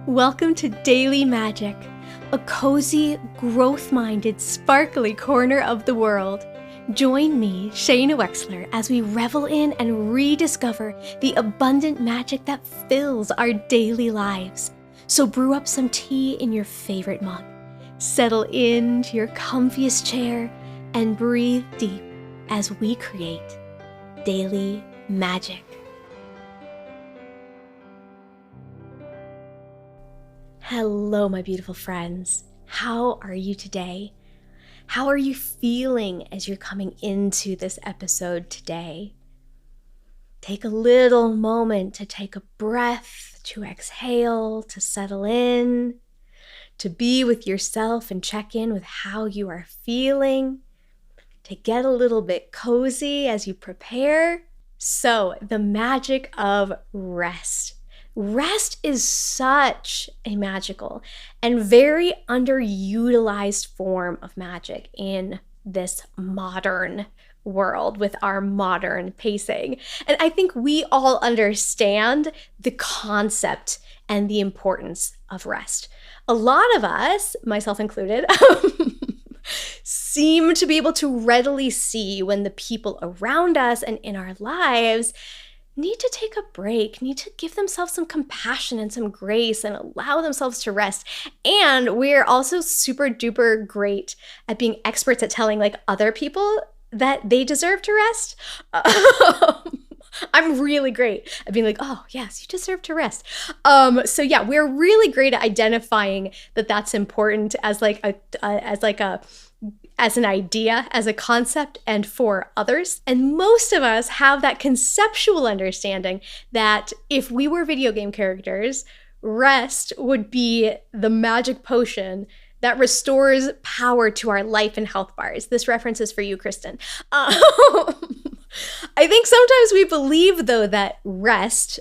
Welcome to Daily Magic, a cozy, growth-minded, sparkly corner of the world. Join me, Shaina Wexler, as we revel in and rediscover the abundant magic that fills our daily lives. So brew up some tea in your favorite mug, settle into your comfiest chair, and breathe deep as we create Daily Magic. Hello, my beautiful friends. How are you today? How are you feeling as you're coming into this episode today? Take a little moment to take a breath, to exhale, to settle in, to be with yourself and check in with how you are feeling, to get a little bit cozy as you prepare. So, the magic of rest. Rest is such a magical and very underutilized form of magic in this modern world with our modern pacing. And I think we all understand the concept and the importance of rest. A lot of us, myself included, seem to be able to readily see when the people around us and in our lives need to take a break, need to give themselves some compassion and some grace and allow themselves to rest. And we're also super duper great at being experts at telling other people that they deserve to rest. I'm really great at being like, oh yes, you deserve to rest. So yeah, we're really great at identifying that that's important as as an idea, as a concept, and for others. And most of us have that conceptual understanding that if we were video game characters, rest would be the magic potion that restores power to our life and health bars. This reference is for you, Kristen. I think sometimes we believe, though, that rest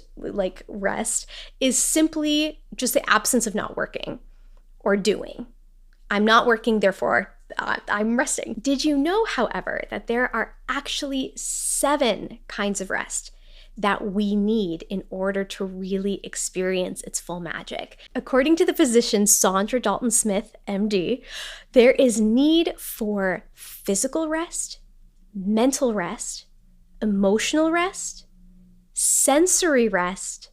is simply just the absence of not working or doing. I'm not working, therefore I'm resting. Did you know, however, that there are actually 7 kinds of rest that we need in order to really experience its full magic? According to the physician Saundra Dalton Smith, MD, there is need for physical rest, mental rest, emotional rest, sensory rest,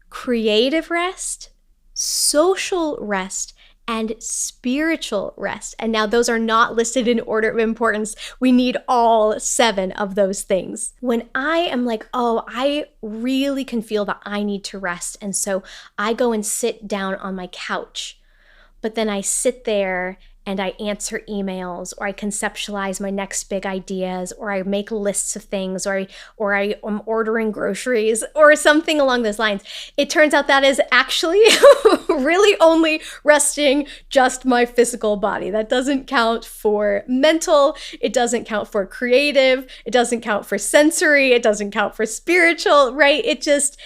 creative rest, social rest, and spiritual rest. And now those are not listed in order of importance. We need all 7 of those things. When I am like, oh, I really can feel that I need to rest, and so I go and sit down on my couch, but then I sit there and I answer emails, or I conceptualize my next big ideas, or I make lists of things, or I am ordering groceries, or something along those lines. It turns out that is actually really only resting just my physical body. That doesn't count for mental, it doesn't count for creative, it doesn't count for sensory, it doesn't count for spiritual, right? It's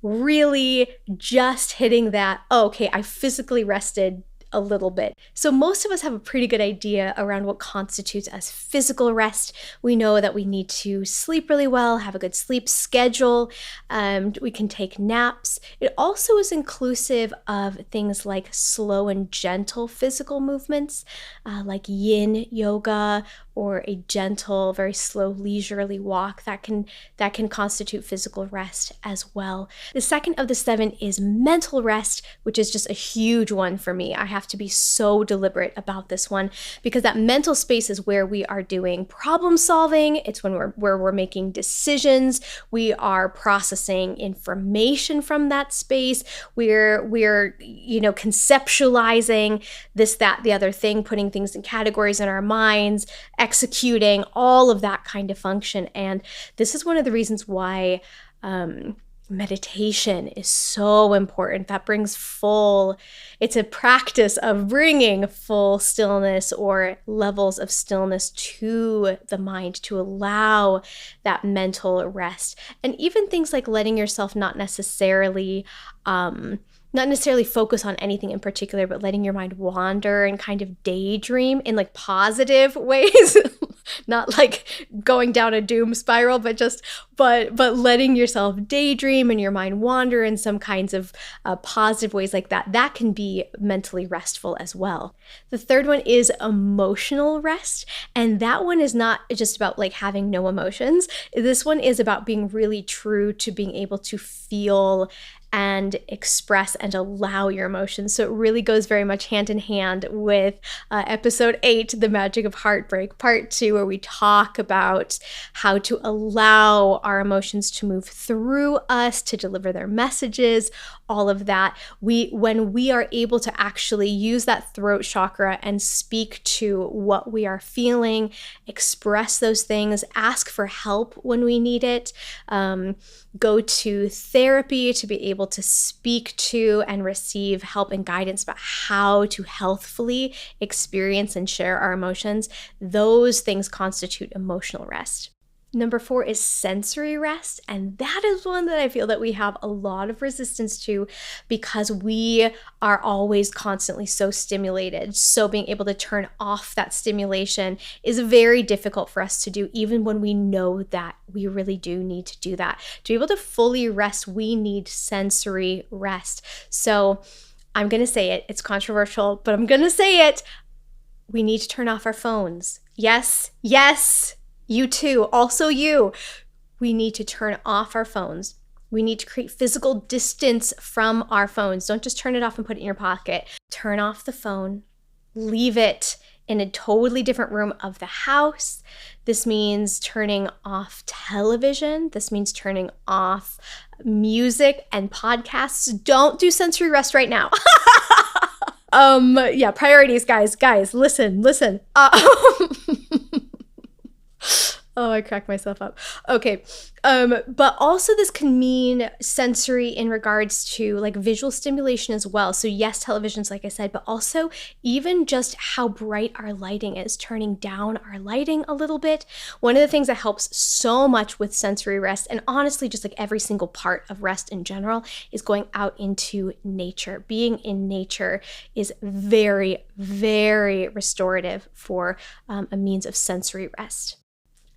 really just hitting that, oh, okay, I physically rested a little bit. So most of us have a pretty good idea around what constitutes as physical rest. We know that we need to sleep really well, have a good sleep schedule. We can take naps. It also is inclusive of things like slow and gentle physical movements, like yin yoga, or a gentle, very slow, leisurely walk that can constitute physical rest as well. The second of the 7 is mental rest, which is just a huge one for me. I have to be so deliberate about this one because that mental space is where we are doing problem solving. It's where we're making decisions. We are processing information from that space. We're conceptualizing this, that, the other thing, putting things in categories in our minds, executing, all of that kind of function. And this is one of the reasons why meditation is so important. That brings it's a practice of bringing full stillness or levels of stillness to the mind to allow that mental rest. And even things like letting yourself not necessarily not necessarily focus on anything in particular, but letting your mind wander and kind of daydream in like positive ways, not like going down a doom spiral, but letting yourself daydream and your mind wander in some kinds of positive ways like that. That can be mentally restful as well. The third one is emotional rest. And that one is not just about like having no emotions. This one is about being really true to being able to feel and express and allow your emotions. So it really goes very much hand in hand with episode 8, The Magic of Heartbreak, part 2, where we talk about how to allow our emotions to move through us, to deliver their messages, all of that. When we are able to actually use that throat chakra and speak to what we are feeling, express those things, ask for help when we need it, go to therapy to be able to speak to and receive help and guidance about how to healthfully experience and share our emotions. Those things constitute emotional rest. Number 4 is sensory rest, and that is one that I feel that we have a lot of resistance to because we are always constantly so stimulated. So being able to turn off that stimulation is very difficult for us to do, even when we know that we really do need to do that. To be able to fully rest, we need sensory rest. So I'm going to say it. It's controversial, but I'm going to say it. We need to turn off our phones. Yes. You too, also you. We need to turn off our phones. We need to create physical distance from our phones. Don't just turn it off and put it in your pocket. Turn off the phone. Leave it in a totally different room of the house. This means turning off television. This means turning off music and podcasts. Don't do sensory rest right now. Priorities, guys, listen. Oh, I cracked myself up. Okay. But also this can mean sensory in regards to like visual stimulation as well. So yes, televisions, like I said, but also even just how bright our lighting is, turning down our lighting a little bit. One of the things that helps so much with sensory rest, and honestly, just like every single part of rest in general, is going out into nature. Being in nature is very, very restorative for a means of sensory rest.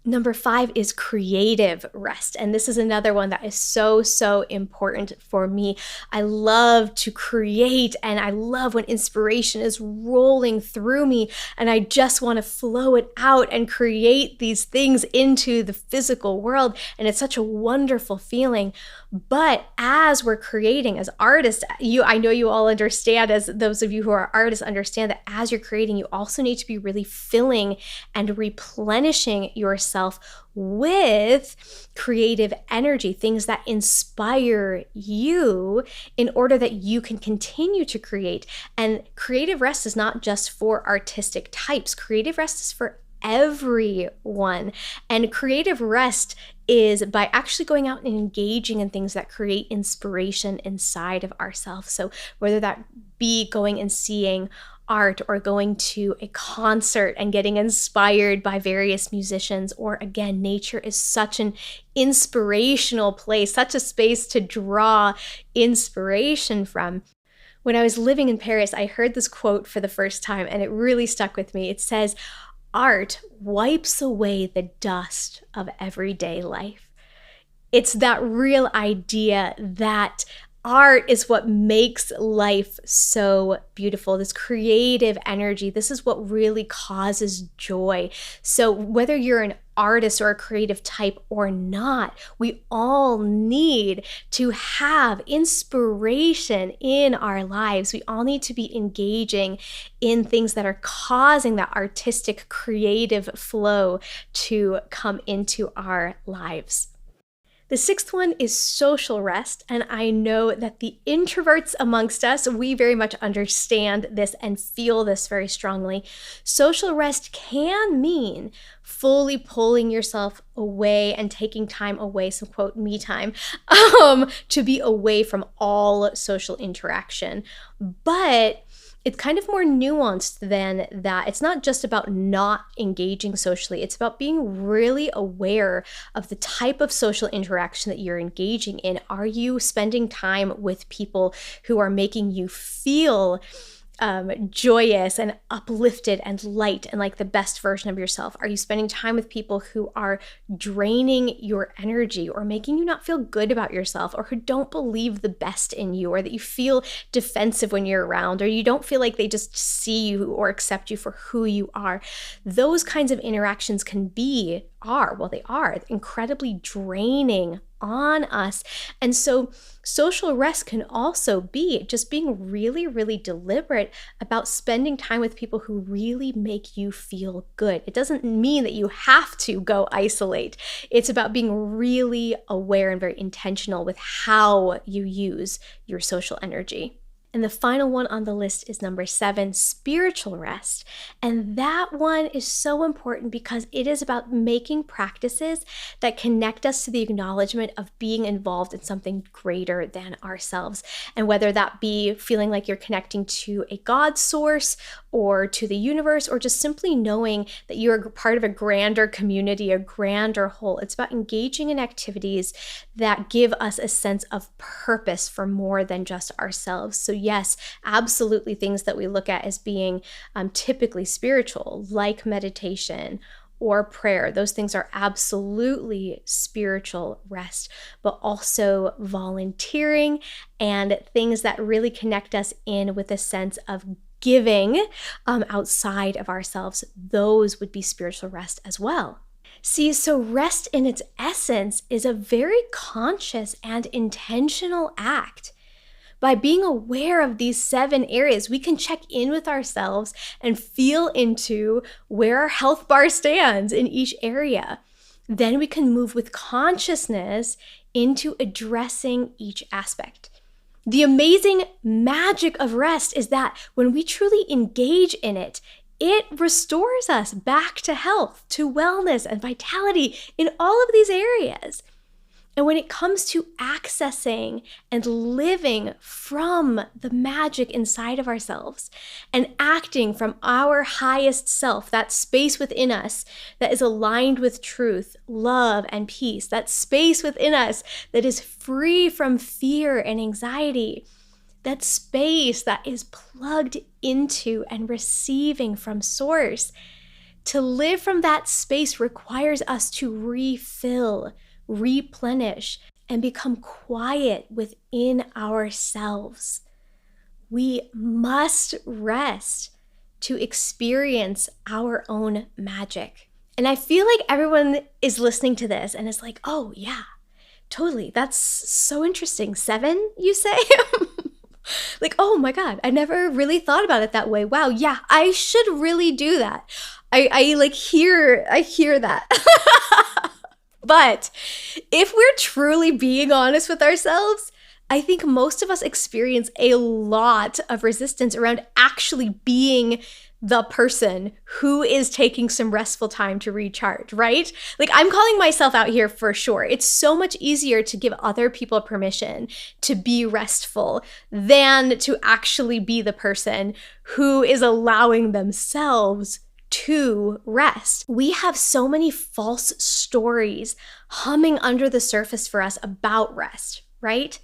Number 5 is creative rest. And this is another one that is so important for me. I love to create, and I love when inspiration is rolling through me and I just want to flow it out and create these things into the physical world. And it's such a wonderful feeling. But as we're creating as artists, I know you all understand, as those of you who are artists understand, that as you're creating, you also need to be really filling and replenishing yourself with creative energy, things that inspire you in order that you can continue to create. And creative rest is not just for artistic types. Creative rest is for everyone. And creative rest is by actually going out and engaging in things that create inspiration inside of ourselves. So whether that be going and seeing art, or going to a concert and getting inspired by various musicians, or again, nature is such an inspirational place, such a space to draw inspiration from. When I was living in Paris, I heard this quote for the first time and it really stuck with me. It says, "Art wipes away the dust of everyday life." It's that real idea that art is what makes life so beautiful. This creative energy, this is what really causes joy. So whether you're an artist or a creative type or not, we all need to have inspiration in our lives. We all need to be engaging in things that are causing that artistic, creative flow to come into our lives. The 6th one is social rest, and I know that the introverts amongst us, we very much understand this and feel this very strongly. Social rest can mean fully pulling yourself away and taking time away, some quote me time, to be away from all social interaction. But It's kind of more nuanced than that. It's not just about not engaging socially. It's about being really aware of the type of social interaction that you're engaging in. Are you spending time with people who are making you feel joyous and uplifted and light and like the best version of yourself? Are you spending time with people who are draining your energy or making you not feel good about yourself, or who don't believe the best in you, or that you feel defensive when you're around, or you don't feel like they just see you or accept you for who you are? Those kinds of interactions they are incredibly draining on us. And so social rest can also be just being really, really deliberate about spending time with people who really make you feel good. It doesn't mean that you have to go isolate. It's about being really aware and very intentional with how you use your social energy. And the final one on the list is number 7, spiritual rest. And that one is so important because it is about making practices that connect us to the acknowledgement of being involved in something greater than ourselves. And whether that be feeling like you're connecting to a God source or to the universe, or just simply knowing that you're part of a grander community, a grander whole. It's about engaging in activities that give us a sense of purpose for more than just ourselves. So yes, absolutely things that we look at as being typically spiritual, like meditation or prayer. Those things are absolutely spiritual rest, but also volunteering and things that really connect us in with a sense of giving outside of ourselves. Those would be spiritual rest as well. See, so rest in its essence is a very conscious and intentional act. By being aware of these 7 areas, we can check in with ourselves and feel into where our health bar stands in each area. Then we can move with consciousness into addressing each aspect. The amazing magic of rest is that when we truly engage in it, it restores us back to health, to wellness and vitality in all of these areas. And when it comes to accessing and living from the magic inside of ourselves and acting from our highest self, that space within us that is aligned with truth, love, and peace, that space within us that is free from fear and anxiety, that space that is plugged into and receiving from Source, to live from that space requires us to refill, replenish, and become quiet within ourselves. We must rest to experience our own magic. And I feel like everyone is listening to this and is like, oh yeah, totally. That's so interesting. 7, you say? Like, oh my God, I never really thought about it that way. Wow, yeah, I should really do that. I hear that. But if we're truly being honest with ourselves, I think most of us experience a lot of resistance around actually being the person who is taking some restful time to recharge, right? Like, I'm calling myself out here for sure. It's so much easier to give other people permission to be restful than to actually be the person who is allowing themselves to rest. We have so many false stories humming under the surface for us about rest, right?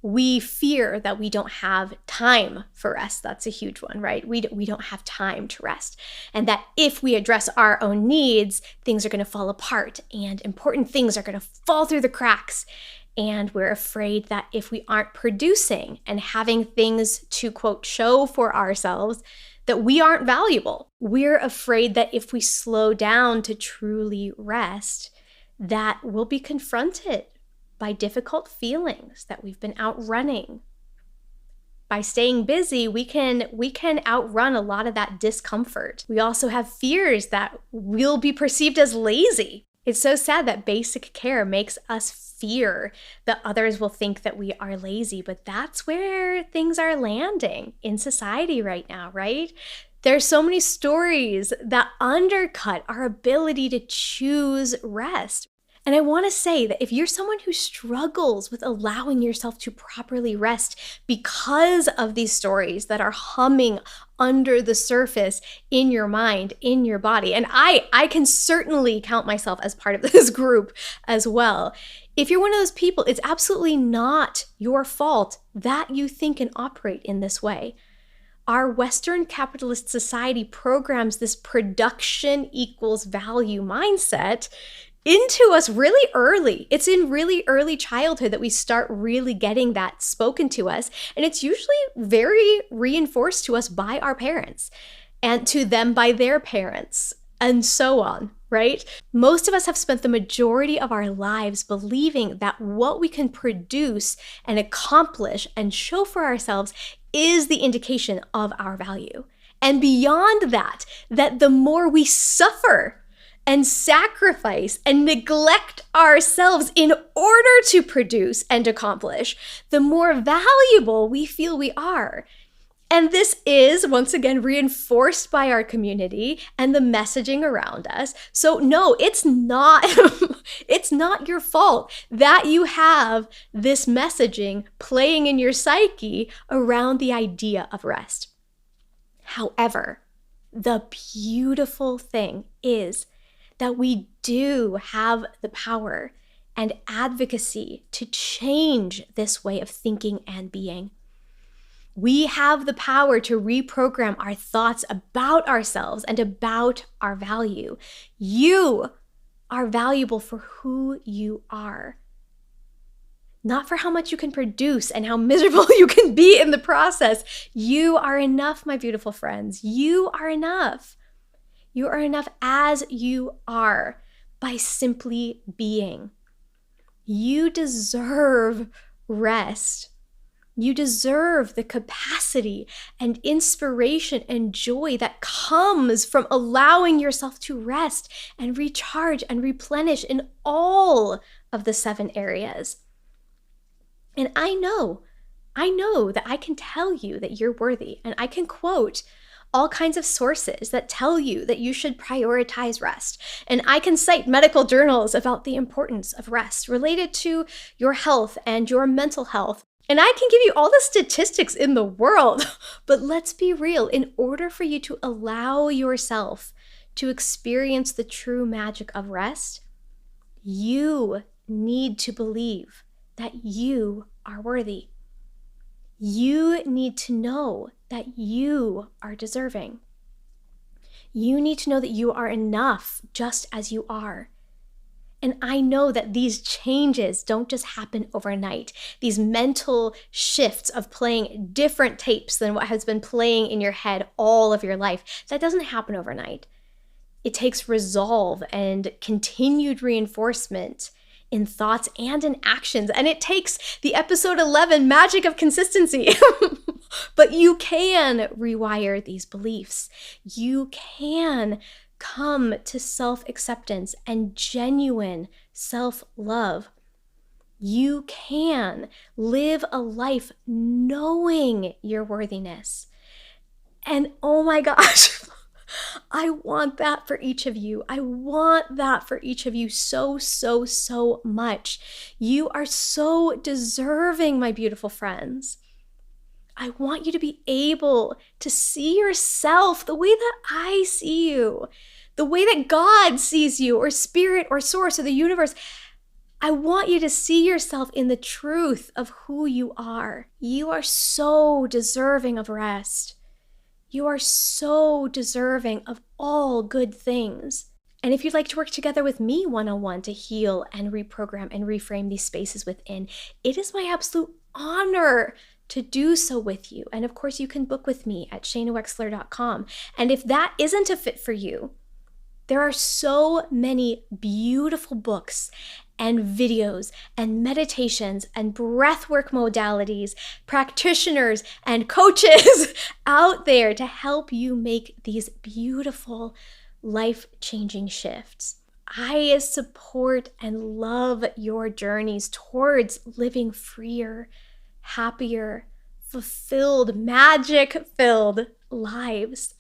We fear that we don't have time for rest. That's a huge one, right? We don't have time to rest. And that if we address our own needs, things are going to fall apart and important things are going to fall through the cracks. And we're afraid that if we aren't producing and having things to, quote, show for ourselves, that we aren't valuable. We're afraid that if we slow down to truly rest, that we'll be confronted by difficult feelings that we've been outrunning. By staying busy, we can outrun a lot of that discomfort. We also have fears that we'll be perceived as lazy. It's so sad that basic care makes us fear that others will think that we are lazy, but that's where things are landing in society right now, right? There's so many stories that undercut our ability to choose rest. And I want to say that if you're someone who struggles with allowing yourself to properly rest because of these stories that are humming under the surface in your mind, in your body, and I can certainly count myself as part of this group as well. If you're one of those people, it's absolutely not your fault that you think and operate in this way. Our Western capitalist society programs this production equals value mindset into us really early. It's in really early childhood that we start really getting that spoken to us. And it's usually very reinforced to us by our parents and to them by their parents and so on, right? Most of us have spent the majority of our lives believing that what we can produce and accomplish and show for ourselves is the indication of our value. And beyond that, that the more we suffer and sacrifice and neglect ourselves in order to produce and accomplish, the more valuable we feel we are. And this is, once again, reinforced by our community and the messaging around us. So no, it's not, it's not your fault that you have this messaging playing in your psyche around the idea of rest. However, the beautiful thing is that we do have the power and advocacy to change this way of thinking and being. We have the power to reprogram our thoughts about ourselves and about our value. You are valuable for who you are, not for how much you can produce and how miserable you can be in the process. You are enough, my beautiful friends. You are enough. You are enough as you are by simply being. You deserve rest. You deserve the capacity and inspiration and joy that comes from allowing yourself to rest and recharge and replenish in all of the 7 areas. And I know that I can tell you that you're worthy, and I can quote all kinds of sources that tell you that you should prioritize rest. And I can cite medical journals about the importance of rest related to your health and your mental health. And I can give you all the statistics in the world. But let's be real, in order for you to allow yourself to experience the true magic of rest, you need to believe that you are worthy. You need to know that you are deserving. You need to know that you are enough just as you are. And I know that these changes don't just happen overnight. These mental shifts of playing different tapes than what has been playing in your head all of your life, that doesn't happen overnight. It takes resolve and continued reinforcement in thoughts and in actions. And it takes the episode 11 magic of consistency. But you can rewire these beliefs. You can come to self-acceptance and genuine self-love. You can live a life knowing your worthiness. And oh my gosh, I want that for each of you. I want that for each of you so, so, so much. You are so deserving, my beautiful friends. I want you to be able to see yourself the way that I see you, the way that God sees you, or spirit, or source, or the universe. I want you to see yourself in the truth of who you are. You are so deserving of rest. You are so deserving of all good things. And if you'd like to work together with me one-on-one to heal and reprogram and reframe these spaces within, it is my absolute honor to do so with you. And of course, you can book with me at shainawexler.com. And if that isn't a fit for you, there are so many beautiful books and videos and meditations and breathwork modalities, practitioners and coaches out there to help you make these beautiful, life-changing shifts. I support and love your journeys towards living freer, happier, fulfilled, magic-filled lives.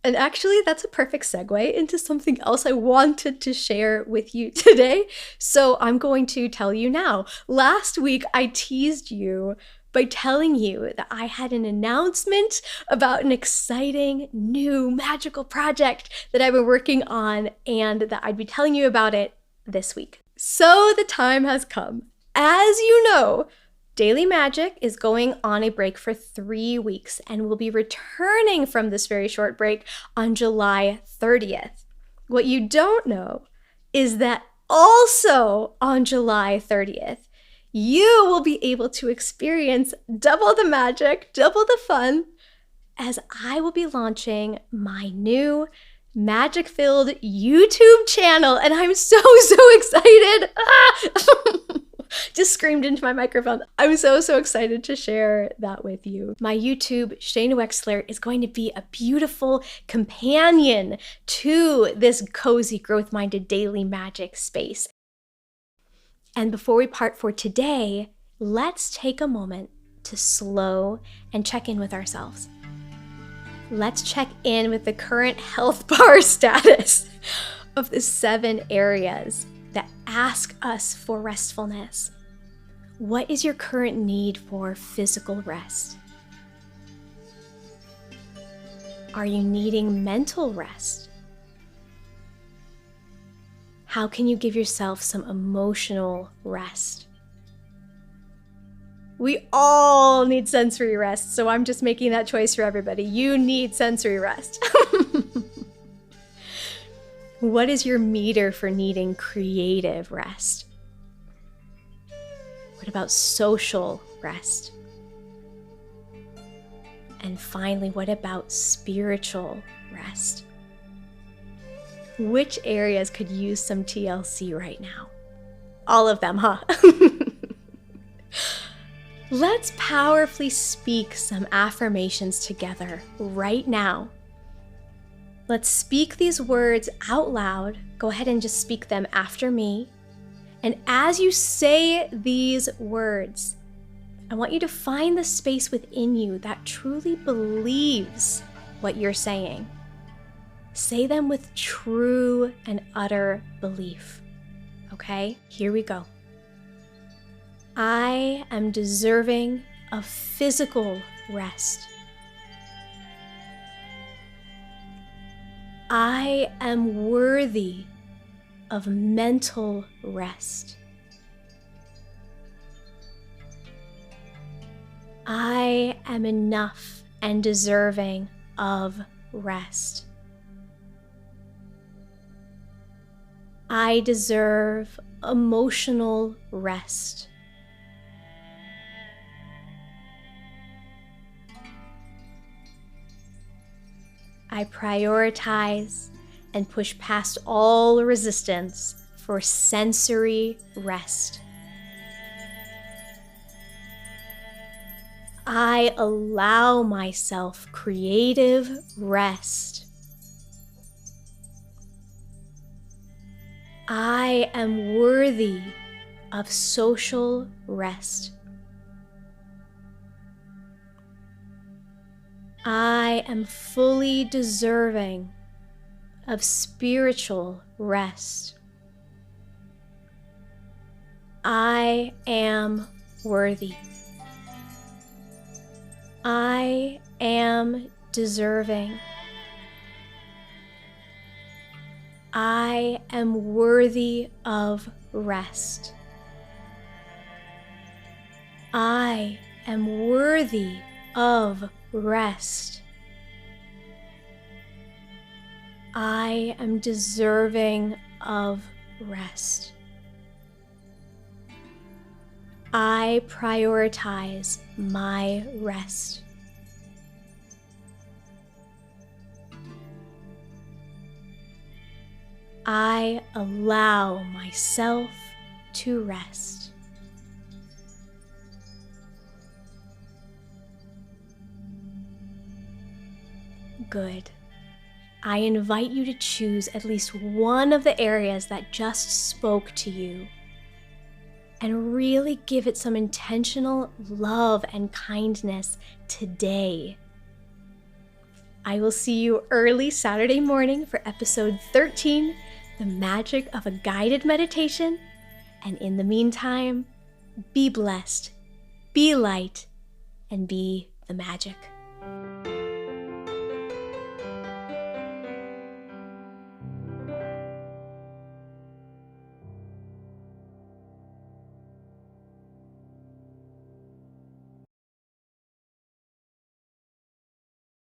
And actually, that's a perfect segue into something else I wanted to share with you today. So I'm going to tell you now. Last week, I teased you by telling you that I had an announcement about an exciting new magical project that I've been working on and that I'd be telling you about it this week. So the time has come. As you know, Daily Magic is going on a break for 3 weeks and will be returning from this very short break on July 30th. What you don't know is that also on July 30th, you will be able to experience double the magic, double the fun, as I will be launching my new magic-filled YouTube channel, and I'm so excited. Just screamed into my microphone. I'm so excited to share that with you. My YouTube, Shaina Wexler, is going to be a beautiful companion to this cozy, growth-minded daily magic space. And before we part for today, let's take a moment to slow and check in with ourselves. Let's check in with the current health bar status of the 7 areas that ask us for restfulness. What is your current need for physical rest? Are you needing mental rest? How can you give yourself some emotional rest? We all need sensory rest, so I'm just making that choice for everybody. You need sensory rest. What is your meter for needing creative rest? What about social rest? And finally, what about spiritual rest? Which areas could use some TLC right now? All of them, huh? Let's powerfully speak some affirmations together right now. Let's speak these words out loud. Go ahead and just speak them after me. And as you say these words, I want you to find the space within you that truly believes what you're saying. Say them with true and utter belief. Okay, here we go. I am deserving of physical rest. I am worthy of mental rest. I am enough and deserving of rest. I deserve emotional rest. I prioritize and push past all resistance for sensory rest. I allow myself creative rest. I am worthy of social rest. I am fully deserving of spiritual rest. I am worthy. I am deserving. I am worthy of rest. I am worthy of rest. I am deserving of rest. I prioritize my rest. I allow myself to rest. Good. I invite you to choose at least one of the areas that just spoke to you and really give it some intentional love and kindness today. I will see you early Saturday morning for episode 13, The Magic of a Guided Meditation. And in the meantime, be blessed, be light, and be the magic.